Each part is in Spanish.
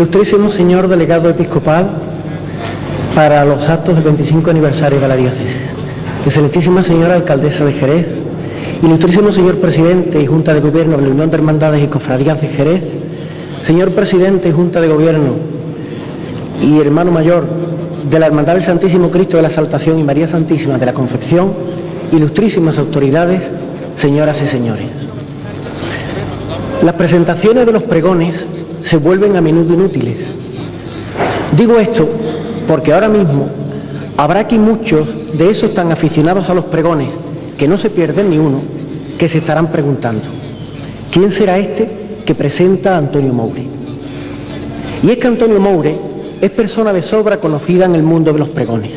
Ilustrísimo señor delegado episcopal para los actos del 25 aniversario de la diócesis, excelentísima señora alcaldesa de Jerez, ilustrísimo señor presidente y Junta de Gobierno de la Unión de Hermandades y Cofradías de Jerez, señor presidente y Junta de Gobierno y hermano mayor de la Hermandad del Santísimo Cristo de la Exaltación y María Santísima de la Concepción, ilustrísimas autoridades, señoras y señores. Las presentaciones de los pregones se vuelven a menudo inútiles. Digo esto porque ahora mismo habrá aquí muchos de esos tan aficionados a los pregones, que no se pierden ni uno, que se estarán preguntando: ¿quién será este que presenta a Antonio Moure? Y es que Antonio Moure es persona de sobra conocida en el mundo de los pregones.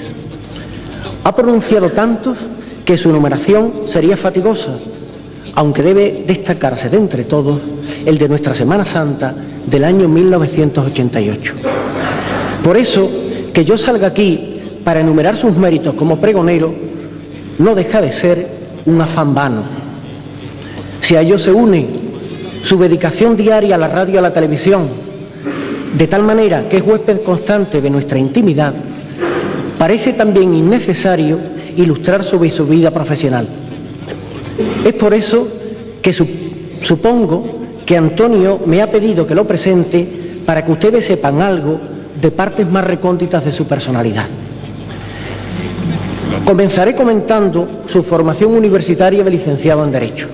Ha pronunciado tantos que su enumeración sería fatigosa, aunque debe destacarse de entre todos el de nuestra Semana Santa del año 1988. Por eso, que yo salga aquí para enumerar sus méritos como pregonero no deja de ser un afán vano. Si a ello se une su dedicación diaria a la radio y a la televisión, de tal manera que es huésped constante de nuestra intimidad, parece también innecesario ilustrar sobre su vida profesional. Es por eso que supongo que Antonio me ha pedido que lo presente para que ustedes sepan algo de partes más recónditas de su personalidad. Comenzaré comentando su formación universitaria de licenciado en Derecho.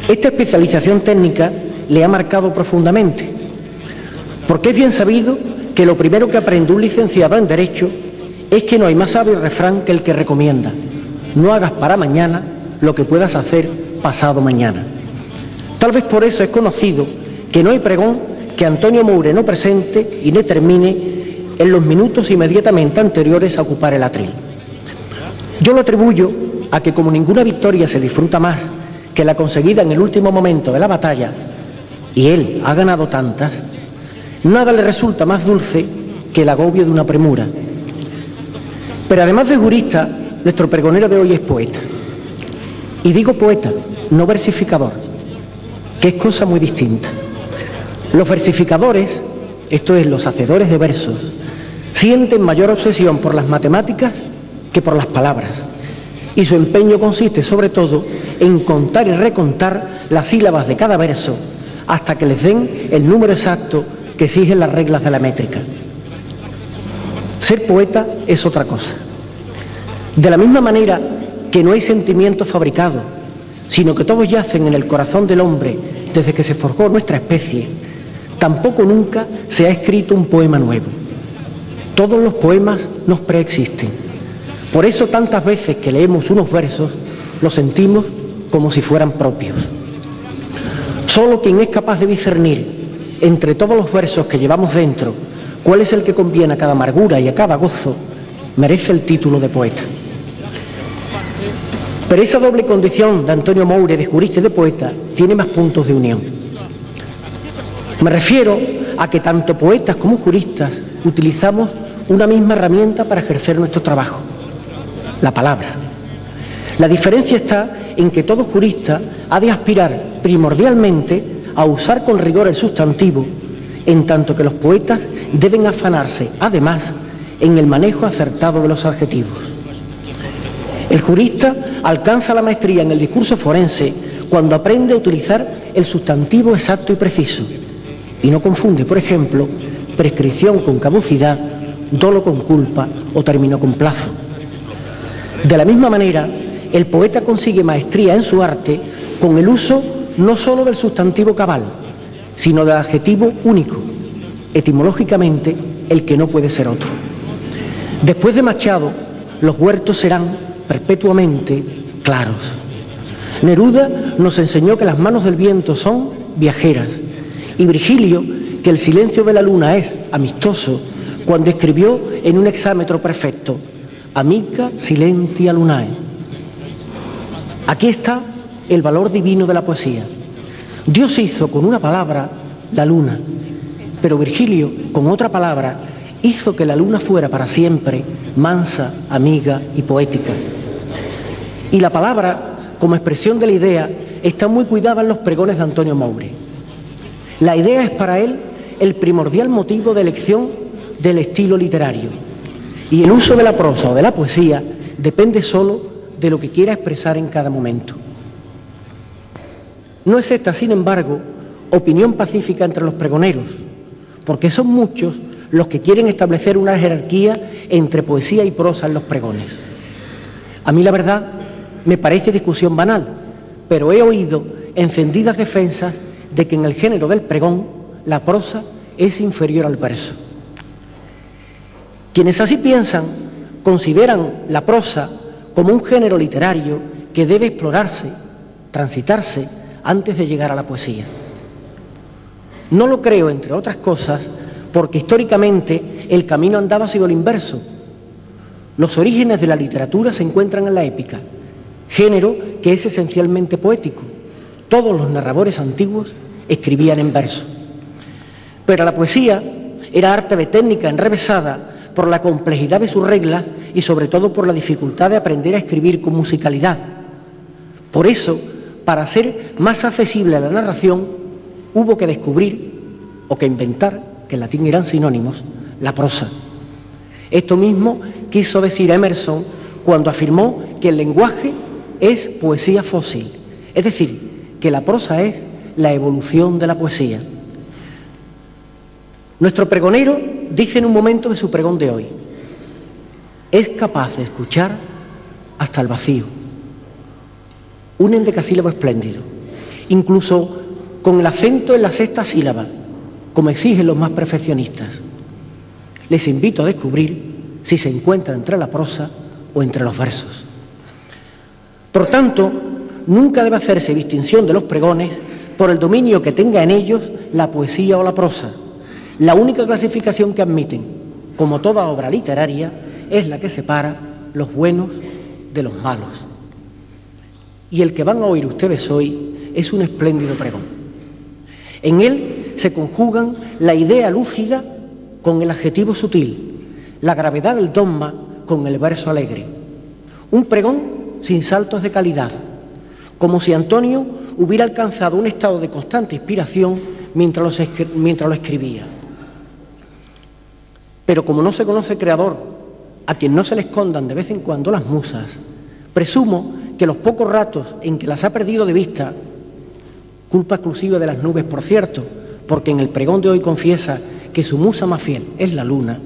Esta especialización técnica le ha marcado profundamente, porque es bien sabido que lo primero que aprende un licenciado en Derecho es que no hay más sabio refrán que el que recomienda: no hagas para mañana lo que puedas hacer pasado mañana. Tal vez por eso es conocido que no hay pregón que Antonio Moure no presente y no termine en los minutos inmediatamente anteriores a ocupar el atril. Yo lo atribuyo a que, como ninguna victoria se disfruta más que la conseguida en el último momento de la batalla, y él ha ganado tantas, nada le resulta más dulce que el agobio de una premura. Pero además de jurista, nuestro pregonero de hoy es poeta. Y digo poeta, no versificador, que es cosa muy distinta. Los versificadores, esto es, los hacedores de versos, sienten mayor obsesión por las matemáticas que por las palabras, y su empeño consiste sobre todo en contar y recontar las sílabas de cada verso hasta que les den el número exacto que exigen las reglas de la métrica. Ser poeta es otra cosa. De la misma manera que no hay sentimiento fabricado, sino que todos yacen en el corazón del hombre desde que se forjó nuestra especie, tampoco nunca se ha escrito un poema nuevo. Todos los poemas nos preexisten. Por eso tantas veces que leemos unos versos los sentimos como si fueran propios. Solo quien es capaz de discernir entre todos los versos que llevamos dentro cuál es el que conviene a cada amargura y a cada gozo merece el título de poeta. Pero esa doble condición de Antonio Moure, de jurista y de poeta, tiene más puntos de unión. Me refiero a que tanto poetas como juristas utilizamos una misma herramienta para ejercer nuestro trabajo: la palabra. La diferencia está en que todo jurista ha de aspirar primordialmente a usar con rigor el sustantivo, en tanto que los poetas deben afanarse, además, en el manejo acertado de los adjetivos. El jurista alcanza la maestría en el discurso forense cuando aprende a utilizar el sustantivo exacto y preciso, y no confunde, por ejemplo, prescripción con caducidad, dolo con culpa o término con plazo. De la misma manera, el poeta consigue maestría en su arte con el uso no sólo del sustantivo cabal, sino del adjetivo único, etimológicamente el que no puede ser otro. Después de Machado, los huertos serán perpetuamente claros. Neruda nos enseñó que las manos del viento son viajeras, y Virgilio que el silencio de la luna es amistoso cuando escribió en un hexámetro perfecto: Amica silentia lunae. Aquí está el valor divino de la poesía. Dios hizo con una palabra la luna, pero Virgilio, con otra palabra, hizo que la luna fuera para siempre mansa, amiga y poética. Y la palabra, como expresión de la idea, está muy cuidada en los pregones de Antonio Moure. La idea es para él el primordial motivo de elección del estilo literario, y el uso de la prosa o de la poesía depende solo de lo que quiera expresar en cada momento. No es esta, sin embargo, opinión pacífica entre los pregoneros, porque son muchos los que quieren establecer una jerarquía entre poesía y prosa en los pregones. A mí, la verdad, me parece discusión banal, pero he oído encendidas defensas de que en el género del pregón la prosa es inferior al verso. Quienes así piensan consideran la prosa como un género literario que debe explorarse, transitarse, antes de llegar a la poesía. No lo creo, entre otras cosas, porque históricamente el camino andaba hacia el inverso. Los orígenes de la literatura se encuentran en la épica, género que es esencialmente poético. Todos los narradores antiguos escribían en verso. Pero la poesía era arte de técnica enrevesada por la complejidad de sus reglas y sobre todo por la dificultad de aprender a escribir con musicalidad. Por eso, para ser más accesible a la narración, hubo que descubrir o que inventar, que en latín eran sinónimos, la prosa. Esto mismo quiso decir Emerson cuando afirmó que el lenguaje es poesía fósil, es decir, que la prosa es la evolución de la poesía. Nuestro pregonero dice en un momento de su pregón de hoy: es capaz de escuchar hasta el vacío. Un endecasílabo espléndido, incluso con el acento en la sexta sílaba, como exigen los más perfeccionistas. Les invito a descubrir si se encuentra entre la prosa o entre los versos. Por tanto, nunca debe hacerse distinción de los pregones por el dominio que tenga en ellos la poesía o la prosa. La única clasificación que admiten, como toda obra literaria, es la que separa los buenos de los malos. Y el que van a oír ustedes hoy es un espléndido pregón. En él se conjugan la idea lúcida con el adjetivo sutil, la gravedad del dogma con el verso alegre. Un pregón sin saltos de calidad, como si Antonio hubiera alcanzado un estado de constante inspiración mientras lo escribía. Pero como no se conoce creador a quien no se le escondan de vez en cuando las musas, presumo que los pocos ratos en que las ha perdido de vista, culpa exclusiva de las nubes, por cierto, porque en el pregón de hoy confiesa que su musa más fiel es la luna.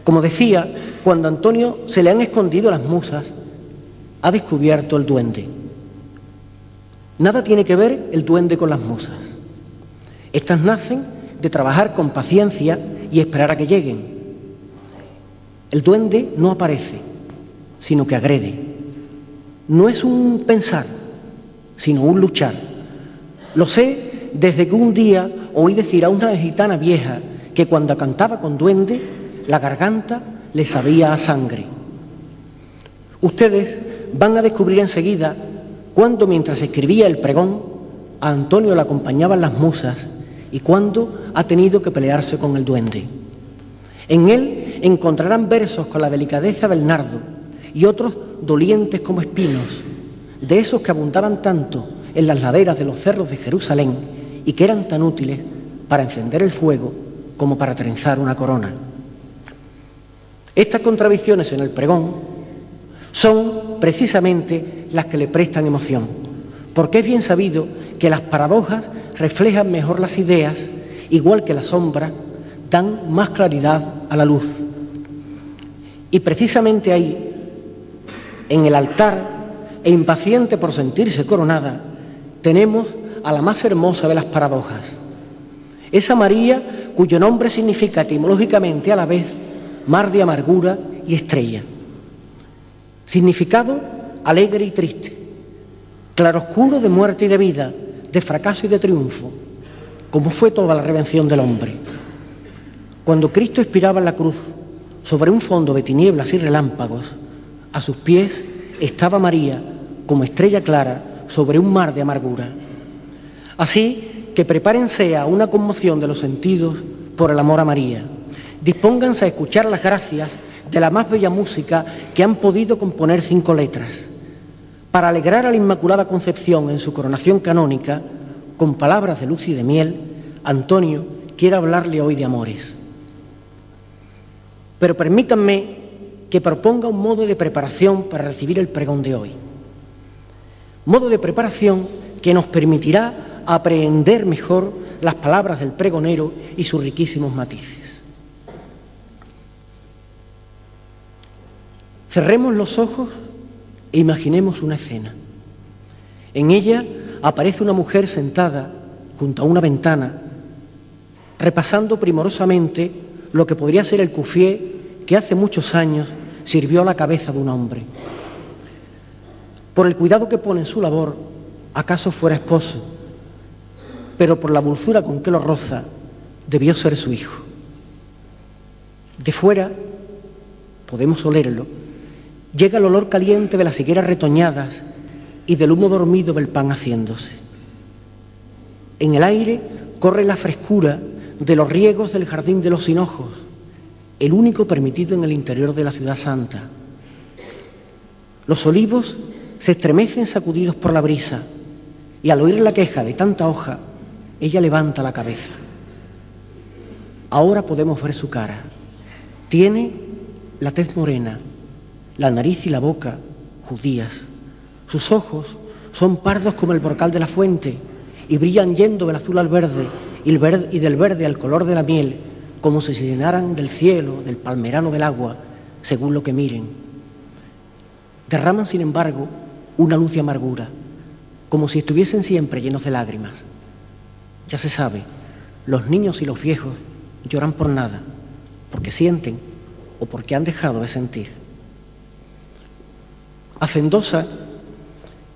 Como decía, cuando a Antonio se le han escondido las musas, ha descubierto el duende. Nada tiene que ver el duende con las musas. Estas nacen de trabajar con paciencia y esperar a que lleguen. El duende no aparece, sino que agrede. No es un pensar, sino un luchar. Lo sé desde que un día oí decir a una gitana vieja que cuando cantaba con duende, la garganta le sabía a sangre. Ustedes van a descubrir enseguida cuando, mientras escribía el pregón, a Antonio le acompañaban las musas y cuando ha tenido que pelearse con el duende. En él encontrarán versos con la delicadeza del nardo y otros dolientes como espinos, de esos que abundaban tanto en las laderas de los cerros de Jerusalén y que eran tan útiles para encender el fuego como para trenzar una corona. Estas contradicciones en el pregón son precisamente las que le prestan emoción, porque es bien sabido que las paradojas reflejan mejor las ideas, igual que las sombras dan más claridad a la luz. Y precisamente ahí, en el altar, e impaciente por sentirse coronada, tenemos a la más hermosa de las paradojas, esa María cuyo nombre significa etimológicamente a la vez mar de amargura y estrella. Significado alegre y triste, claroscuro de muerte y de vida, de fracaso y de triunfo, como fue toda la redención del hombre. Cuando Cristo expiraba en la cruz sobre un fondo de tinieblas y relámpagos, a sus pies estaba María como estrella clara sobre un mar de amargura. Así que prepárense a una conmoción de los sentidos por el amor a María. Dispónganse a escuchar las gracias de la más bella música que han podido componer 5 letras, para alegrar a la Inmaculada Concepción en su coronación canónica, con palabras de luz y de miel, Antonio quiero hablarle hoy de amores. Pero permítanme que proponga un modo de preparación para recibir el pregón de hoy. Modo de preparación que nos permitirá aprehender mejor las palabras del pregonero y sus riquísimos matices. Cerremos los ojos e imaginemos una escena. En ella aparece una mujer sentada junto a una ventana, repasando primorosamente lo que podría ser el cufié que hace muchos años sirvió a la cabeza de un hombre. Por el cuidado que pone en su labor, acaso fuera esposo, pero por la dulzura con que lo roza, debió ser su hijo. De fuera, podemos olerlo, llega el olor caliente de las higueras retoñadas y del humo dormido del pan haciéndose. En el aire corre la frescura de los riegos del jardín de los hinojos, el único permitido en el interior de la ciudad santa. Los olivos se estremecen sacudidos por la brisa y al oír la queja de tanta hoja, ella levanta la cabeza. Ahora podemos ver su cara. Tiene la tez morena, la nariz y la boca judías. Sus ojos son pardos como el brocal de la fuente y brillan yendo del azul al verde y del verde al color de la miel, como si se llenaran del cielo, del palmeral o del agua, según lo que miren. Derraman, sin embargo, una luz de amargura, como si estuviesen siempre llenos de lágrimas. Ya se sabe, los niños y los viejos lloran por nada, porque sienten o porque han dejado de sentir. Hacendosa,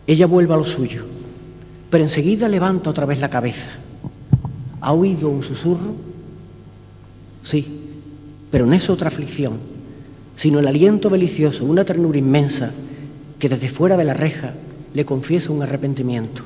ella vuelve a lo suyo, pero enseguida levanta otra vez la cabeza. ¿Ha oído un susurro? Sí, pero no es otra aflicción, sino el aliento delicioso, una ternura inmensa que desde fuera de la reja le confiesa un arrepentimiento.